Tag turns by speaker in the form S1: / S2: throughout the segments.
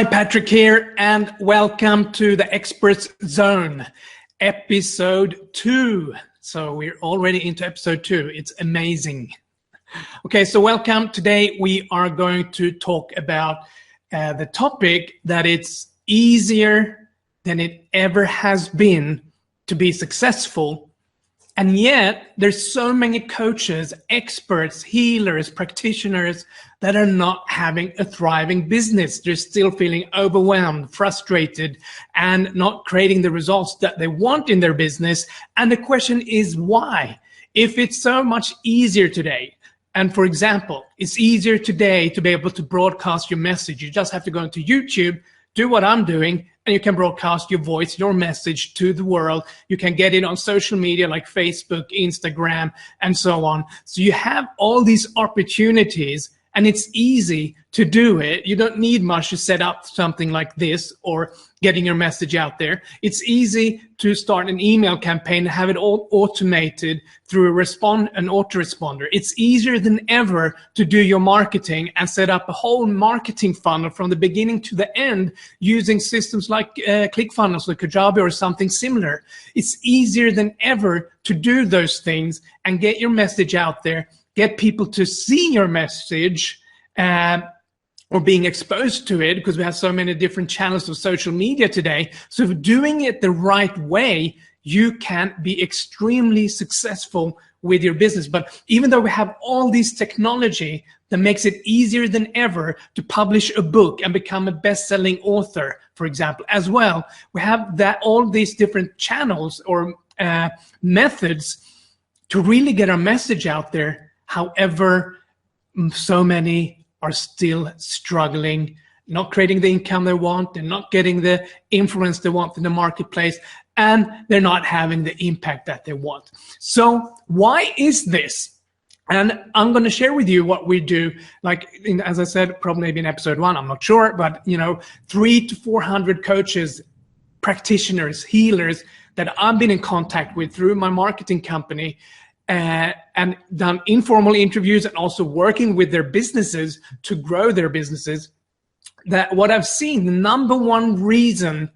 S1: Hi, Patrick here, and welcome to the Experts Zone, episode 2. So we're already into episode 2. It's amazing. Okay, so welcome. Today we are going to talk about the topic that it's easier than it ever has been to be successful. And yet there's so many coaches, experts, healers, practitioners that are not having a thriving business. They're still feeling overwhelmed, frustrated, and not creating the results that they want in their business. And the question is why? If it's so much easier today, and for example, it's easier today to be able to broadcast your message. You just have to go into YouTube, do what I'm doing, and you can broadcast your voice, your message to the world. You can get it on social media like Facebook, Instagram, and so on. So you have all these opportunities, and it's easy to do it. You don't need much to set up something like this or getting your message out there. It's easy to start an email campaign and have it all automated through an autoresponder. It's easier than ever to do your marketing and set up a whole marketing funnel from the beginning to the end using systems like ClickFunnels or Kajabi or something similar. It's easier than ever to do those things and get your message out there, get people to see your message, or being exposed to it, because we have so many different channels of social media today. So if doing it the right way, you can be extremely successful with your business. But even though we have all this technology that makes it easier than ever to publish a book and become a best-selling author, for example, as well, we have all these different channels or methods to really get our message out there. However, so many are still struggling, not creating the income they want, they're not getting the influence they want in the marketplace, and they're not having the impact that they want. So why is this? And I'm going to share with you what we do, as I said, probably maybe in episode 1, I'm not sure, but 300 to 400 coaches, practitioners, healers that I've been in contact with through my marketing company, and done informal interviews and also working with their businesses to grow their businesses, that what I've seen, the number one reason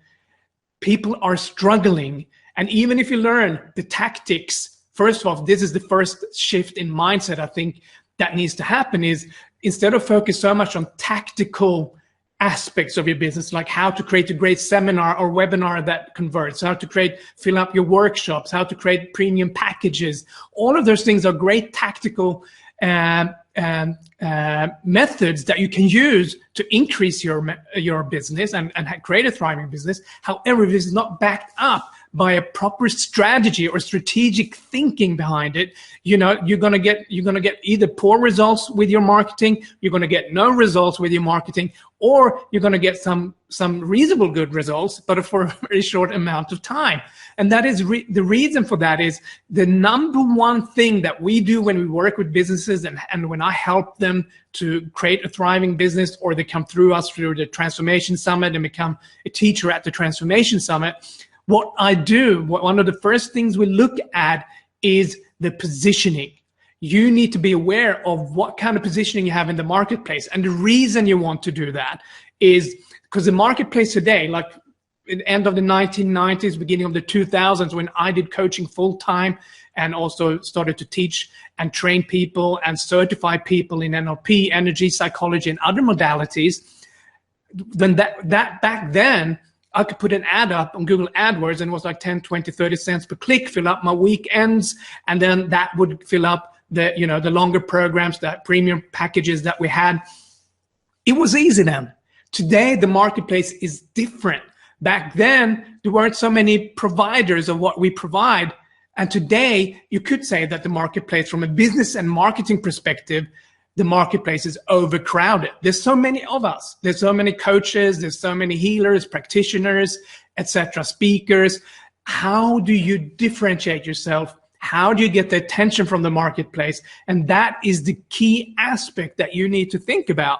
S1: people are struggling, and even if you learn the tactics, first of all, this is the first shift in mindset I think that needs to happen, is instead of focus so much on tactical aspects of your business, like how to create a great seminar or webinar that converts, how to fill up your workshops, how to create premium packages. All of those things are great tactical methods that you can use to increase your business and create a thriving business. However, if it's not backed up by a proper strategy or strategic thinking behind it, you're gonna get either poor results with your marketing, you're gonna get no results with your marketing, or you're gonna get some reasonable good results, but for a very short amount of time. And that is the reason for that is the number one thing that we do when we work with businesses and when I help them to create a thriving business, or they come through us through the Transformation Summit and become a teacher at the Transformation Summit. What I do, one of the first things we look at is the positioning. You need to be aware of what kind of positioning you have in the marketplace. And the reason you want to do that is because the marketplace today, like at the end of the 1990s, beginning of the 2000s, when I did coaching full time and also started to teach and train people and certify people in NLP, energy, psychology, and other modalities, then that back then, I could put an ad up on Google AdWords and it was like 10, 20, 30 cents per click, fill up my weekends, and then that would fill up the longer programs, that premium packages that we had. It was easy then. Today, the marketplace is different. Back then, there weren't so many providers of what we provide. And today, you could say that the marketplace, from a business and marketing perspective, the marketplace is overcrowded. There's so many of us. There's so many coaches. There's so many healers, practitioners, etc., speakers. How do you differentiate yourself? How do you get the attention from the marketplace? And that is the key aspect that you need to think about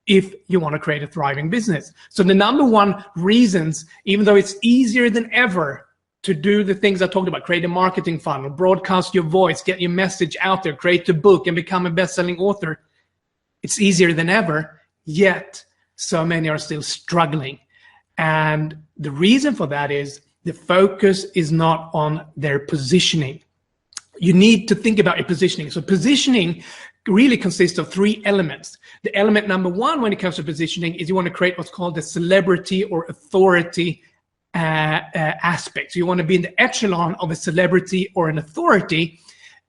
S1: if you want to create a thriving business. So the number one reasons, even though it's easier than ever to do the things I talked about, create a marketing funnel, broadcast your voice, get your message out there, create a book and become a best-selling author, it's easier than ever, yet so many are still struggling. And the reason for that is the focus is not on their positioning. You need to think about your positioning. So positioning really consists of three elements. The element number one when it comes to positioning is you want to create what's called the celebrity or authority aspect. So you want to be in the echelon of a celebrity or an authority,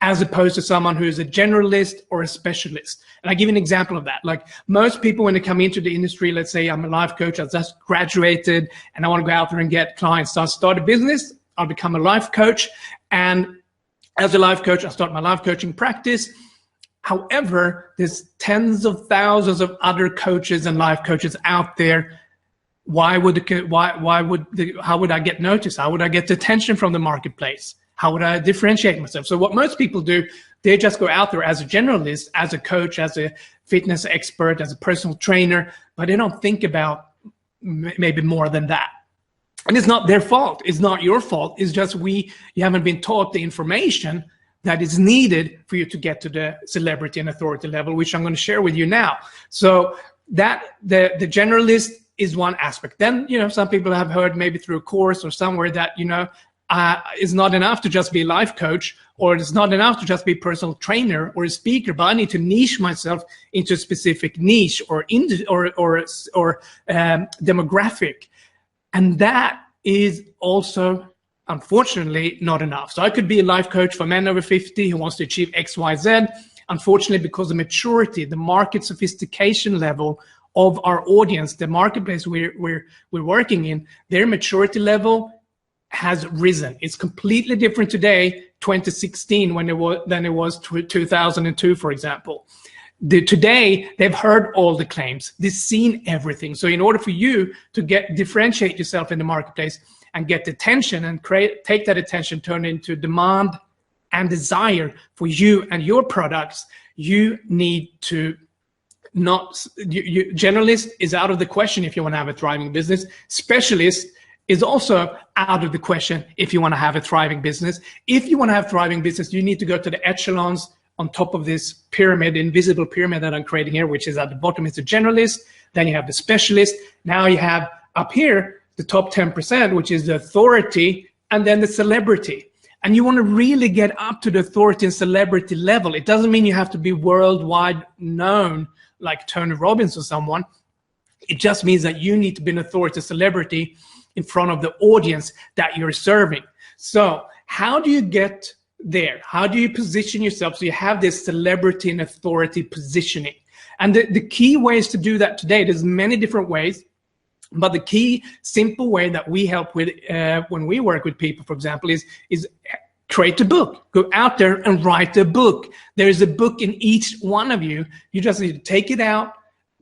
S1: as opposed to someone who is a generalist or a specialist. And I give you an example of that. Like most people, when they come into the industry, let's say I'm a life coach, I've just graduated and I want to go out there and get clients. So I'll start a business, I'll become a life coach. And as a life coach, I'll start my life coaching practice. However, there's tens of thousands of other coaches and life coaches out there. How would I get noticed? How would I get attention from the marketplace? How would I differentiate myself? So what most people do, they just go out there as a generalist, as a coach, as a fitness expert, as a personal trainer, but they don't think about maybe more than that. And it's not their fault. It's not your fault. It's just you haven't been taught the information that is needed for you to get to the celebrity and authority level, which I'm going to share with you now. So that the generalist is one aspect. Then, some people have heard maybe through a course or somewhere that, it's not enough to just be a life coach, or it's not enough to just be a personal trainer or a speaker, but I need to niche myself into a specific niche or demographic. And that is also, unfortunately, not enough. So I could be a life coach for men over 50 who wants to achieve X, Y, Z. Unfortunately, because the maturity, the market sophistication level of our audience, the marketplace we're working in, their maturity level has risen. It's completely different today, 2016, than it was 2002, for example. Today, they've heard all the claims. They've seen everything. So in order for you to differentiate yourself in the marketplace and get attention and take that attention, turn it into demand and desire for you and your products, you need to generalist is out of the question if you want to have a thriving business. Specialist is also out of the question if you want to have a thriving business. If you want to have a thriving business, you need to go to the echelons on top of this pyramid, invisible pyramid that I'm creating here, which is at the bottom is the generalist, then you have the specialist, now you have up here the top 10%, which is the authority, and then the celebrity. And you want to really get up to the authority and celebrity level. It doesn't mean you have to be worldwide known like Tony Robbins or someone. It just means that you need to be an authority, celebrity in front of the audience that you're serving. So how do you get there? How do you position yourself so you have this celebrity and authority positioning? And the key ways to do that today, there's many different ways, but the key simple way that we help with when we work with people, for example, is create a book. Go out there and write a book. There is a book in each one of you. You just need to take it out,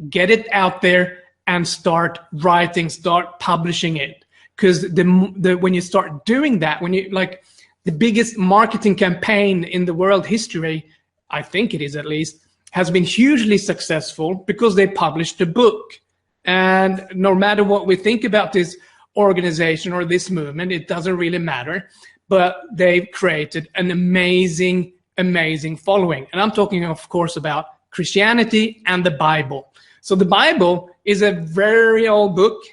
S1: get it out there, and start writing, start publishing it. Because when you start doing that, when you like the biggest marketing campaign in the world history, I think it is at least, has been hugely successful because they published a book. And no matter what we think about this organization or this movement, it doesn't really matter. But they've created an amazing, amazing following. And I'm talking, of course, about Christianity and the Bible. So the Bible is a very old book.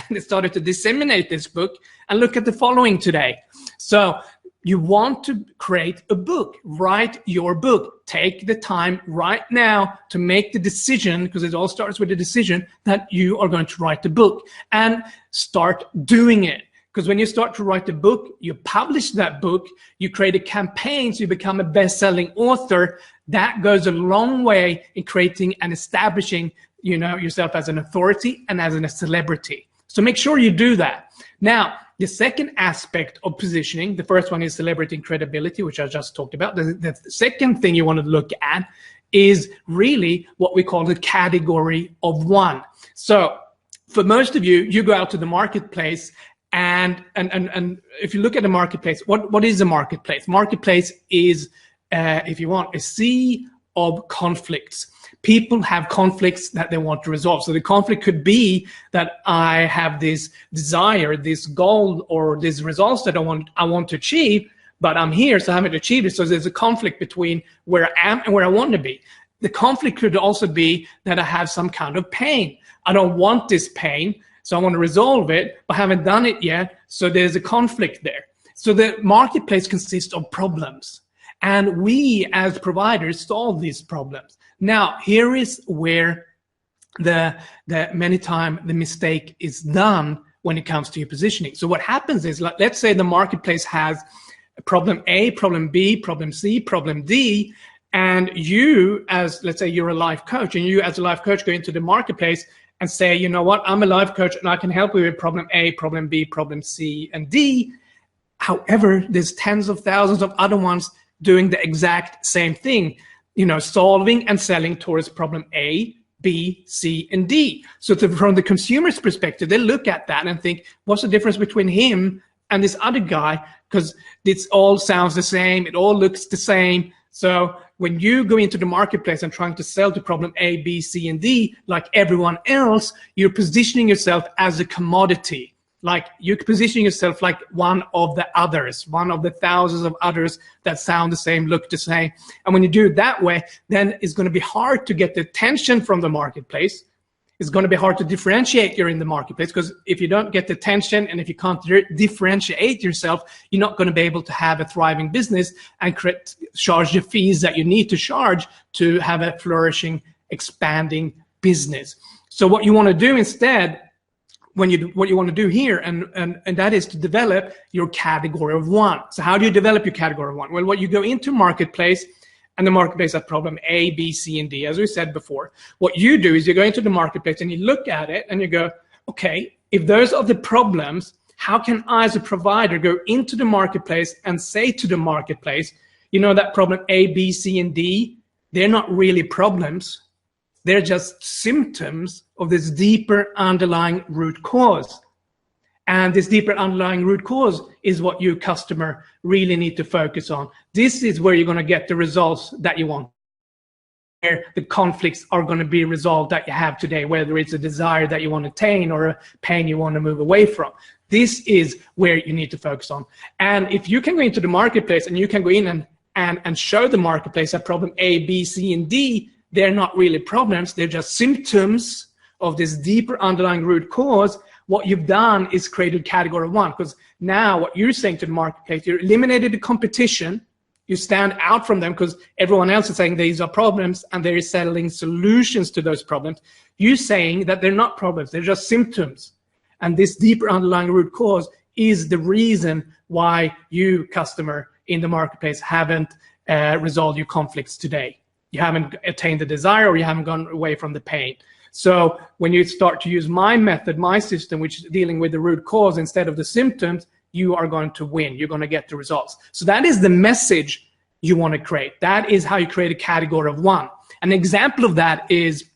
S1: They started to disseminate this book, and look at the following today. So you want to create a book, write your book. Take the time right now to make the decision, because it all starts with the decision that you are going to write the book, and start doing it. Because when you start to write the book, you publish that book, you create a campaign so you become a best-selling author. That goes a long way in creating and establishing yourself as an authority and as a celebrity. So make sure you do that. Now, the second aspect of positioning, the first one is celebrity and credibility, which I just talked about. The second thing you want to look at is really what we call the category of one. So for most of you, you go out to the marketplace, and if you look at the marketplace, what is a marketplace? Marketplace is, if you want, a sea of conflicts. People have conflicts that they want to resolve. So the conflict could be that I have this desire, this goal, or these results that I want to achieve, but I'm here, so I haven't achieved it. So there's a conflict between where I am and where I want to be. The conflict could also be that I have some kind of pain. I don't want this pain, so I want to resolve it, but haven't done it yet, so there's a conflict there. So the marketplace consists of problems, and we as providers solve these problems. Now, here is where the many times the mistake is done when it comes to your positioning. So what happens is, like, let's say the marketplace has problem A, problem B, problem C, problem D, and you, as, let's say you're a life coach, and you as a life coach go into the marketplace and say, you know what, I'm a life coach and I can help you with problem A, problem B, problem C, and D. However, there's tens of thousands of other ones doing the exact same thing, you know, solving and selling towards problem A, B, C, and D. So from the consumer's perspective, they look at that and think, what's the difference between him and this other guy? Because it all sounds the same, it all looks the same. So when you go into the marketplace and trying to sell to problem A, B, C, and D, like everyone else, you're positioning yourself as a commodity. Like you're positioning yourself like one of the others, one of the thousands of others that sound the same, look the same. And when you do it that way, then it's going to be hard to get the attention from the marketplace. It's going to be hard to differentiate you in the marketplace, because if you don't get the attention and if you can't differentiate yourself, you're not going to be able to have a thriving business and charge the fees that you need to charge to have a flourishing, expanding business. So what you want to do instead, what you want to do here, and that is to develop your category of one. So how do you develop your category of one? Well, what you go into marketplace, and the marketplace has problem A, B, C, and D, as we said before. What you do is you go into the marketplace and you look at it and you go, okay, if those are the problems, how can I as a provider go into the marketplace and say to the marketplace, you know, that problem A, B, C, and D, they're not really problems. They're just symptoms of this deeper underlying root cause. And this deeper underlying root cause is what you customer really need to focus on. This is where you're going to get the results that you want. Where the conflicts are going to be resolved that you have today, whether it's a desire that you want to attain or a pain you want to move away from. This is where you need to focus on. And if you can go into the marketplace and you can go in and show the marketplace that problem A, B, C, and D, they're not really problems. They're just symptoms of this deeper underlying root cause. What you've done is created category one, because now what you're saying to the marketplace, you eliminated the competition, you stand out from them because everyone else is saying these are problems and they're selling solutions to those problems. You're saying that they're not problems, they're just symptoms. And this deeper underlying root cause is the reason why you, customer in the marketplace, haven't resolved your conflicts today. You haven't attained the desire, or you haven't gone away from the pain. So when you start to use my method, my system, which is dealing with the root cause instead of the symptoms, you are going to win. You're going to get the results. So that is the message you want to create. That is how you create a category of one. An example of that is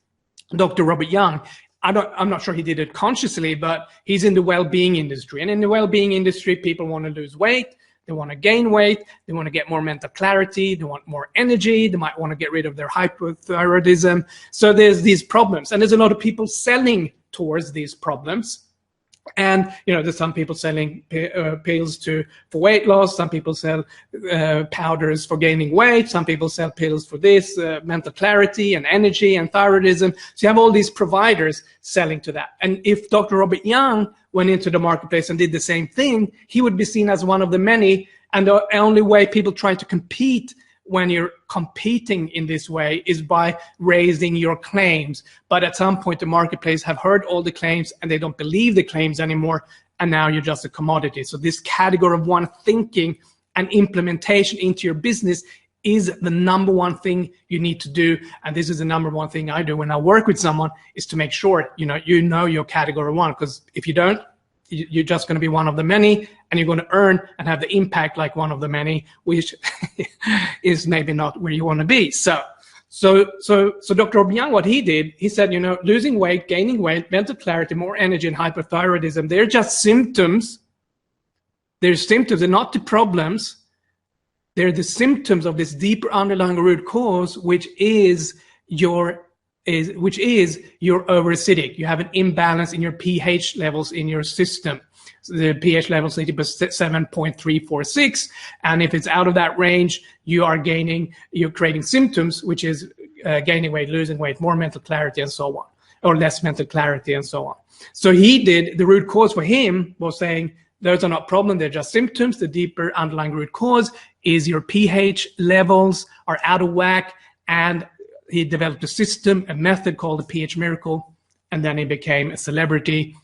S1: Dr. Robert Young. I'm not sure he did it consciously, but he's in the well-being industry. And in the well-being industry, people want to lose weight. They want to gain weight, they want to get more mental clarity, they want more energy, they might want to get rid of their hypothyroidism. So there's these problems, and there's a lot of people selling towards these problems. And you know, there's some people selling pills for weight loss, some people sell powders for gaining weight, some people sell pills for this, mental clarity and energy and thyroidism. So you have all these providers selling to that. And if Dr. Robert Young went into the marketplace and did the same thing, he would be seen as one of the many. And the only way people try to compete when you're competing in this way is by raising your claims. But at some point, the marketplace have heard all the claims and they don't believe the claims anymore. And now you're just a commodity. So this category of one thinking and implementation into your business is the number one thing you need to do. And this is the number one thing I do when I work with someone, is to make sure you know your category one. Because if you don't, you're just going to be one of the many, and you're going to earn and have the impact like one of the many, which is maybe not where you want to be. So Dr. Obiang, what he did, he said, losing weight, gaining weight, mental clarity, more energy, and hypothyroidism, they're just symptoms. They're symptoms, they're not the problems. They're the symptoms of this deeper underlying root cause, which is your overacidic. You have an imbalance in your pH levels in your system. So the pH level is 7.346, and if it's out of that range, you're creating symptoms, which is gaining weight, losing weight, more mental clarity, and so on, or less mental clarity, and so on. So he did, the root cause for him was saying, those are not problems, they're just symptoms. The deeper underlying root cause is your pH levels are out of whack, and he developed a system, a method called the pH miracle, and then he became a celebrity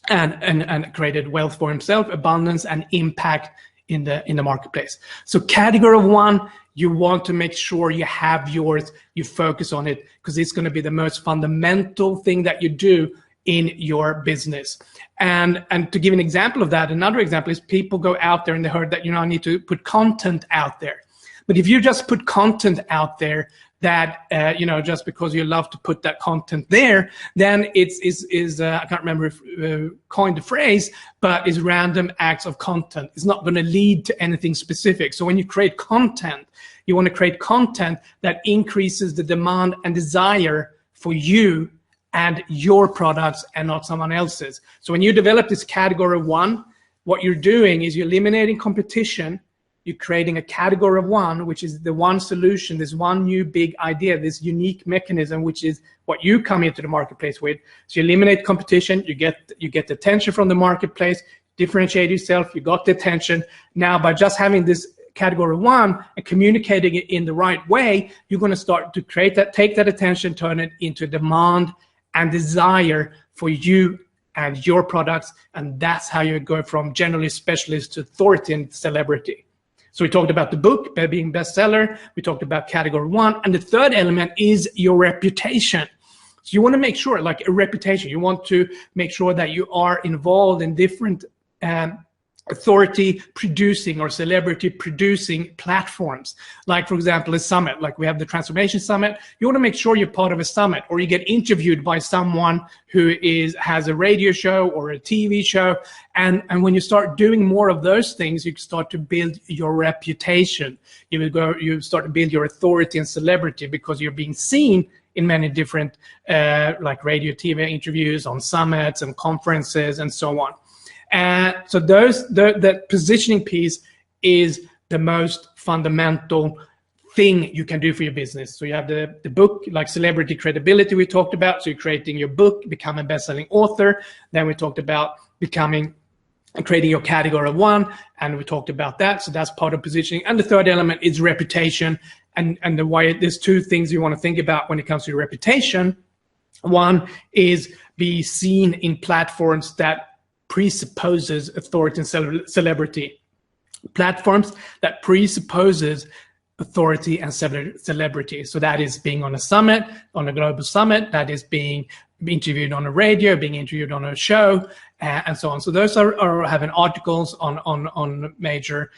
S1: and created wealth for himself, abundance and impact in the marketplace. So category 1, you want to make sure you have yours, you focus on it, because it's going to be the most fundamental thing that you do in your business. And to give an example of that, another example is people go out there and they heard that, I need to put content out there. But if you just put content out there that, just because you love to put that content there, then it's I can't remember if coined the phrase, but it's random acts of content. It's not going to lead to anything specific. So when you create content, you want to create content that increases the demand and desire for you and your products and not someone else's. So when you develop this category 1, what you're doing is you're eliminating competition. You're creating a category 1, which is the one solution, this one new big idea, this unique mechanism, which is what you come into the marketplace with. So you eliminate competition, you get the attention from the marketplace, differentiate yourself, you got the attention. Now, by just having this category 1 and communicating it in the right way, you're going to start to take that attention, turn it into demand and desire for you and your products. And that's how you go from generally specialist to authority and celebrity. So we talked about the book being bestseller. We talked about category 1. And the third element is your reputation. So you want to make sure, like a reputation, you want to make sure that you are involved in different authority producing or celebrity producing platforms. Like, for example, a summit, like we have the Transformation Summit. You want to make sure you're part of a summit, or you get interviewed by someone who has a radio show or a TV show. And when you start doing more of those things, you start to build your reputation. You start to build your authority and celebrity because you're being seen in many different like radio, TV interviews, on summits and conferences and so on. So that positioning piece is the most fundamental thing you can do for your business. So you have the book, like celebrity credibility we talked about. So you're creating your book, become a best-selling author. Then we talked about creating your category 1, and we talked about that. So that's part of positioning. And the third element is reputation. And there's 2 things you want to think about when it comes to your reputation. One is be seen in platforms that presupposes authority and celebrity. Platforms that presupposes authority and celebrity. So that is being on a summit, on a global summit, that is being interviewed on a radio, being interviewed on a show, and so on. So those are having articles on major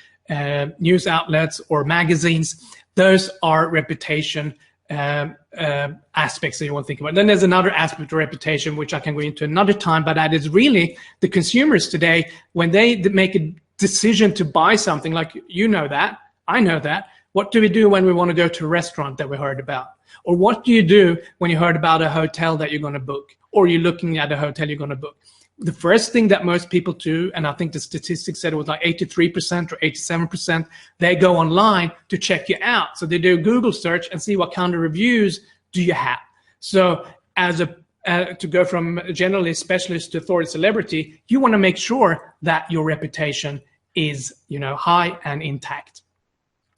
S1: news outlets or magazines. Those are reputation aspects that you want to think about. Then there's another aspect of reputation, which I can go into another time, but that is really the consumers today, when they make a decision to buy something, like that, I know that. What do we do when we want to go to a restaurant that we heard about? Or what do you do when you heard about a hotel that you're going to book? Or you're looking at a hotel you're going to book? The first thing that most people do, and I think the statistics said it was like 83% or 87%, they go online to check you out. So they do a Google search and see what kind of reviews do you have. So to go from generally specialist to authority celebrity, you want to make sure that your reputation is high and intact.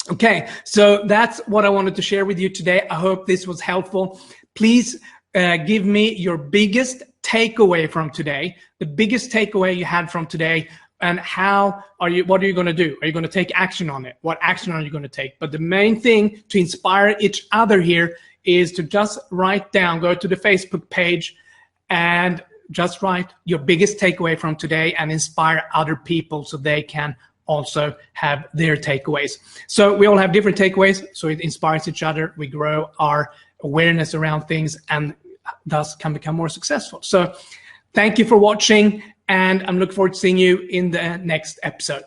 S1: Okay, so that's what I wanted to share with you today. I hope this was helpful. Please give me your biggest takeaway from today, the biggest takeaway you had from today, and what are you going to do? Are you going to take action on it? What action are you going to take? But the main thing to inspire each other here is to just write down, go to the Facebook page and just write your biggest takeaway from today and inspire other people so they can also have their takeaways. So we all have different takeaways, so it inspires each other. We grow our awareness around things and thus can become more successful. So thank you for watching, and I'm looking forward to seeing you in the next episode.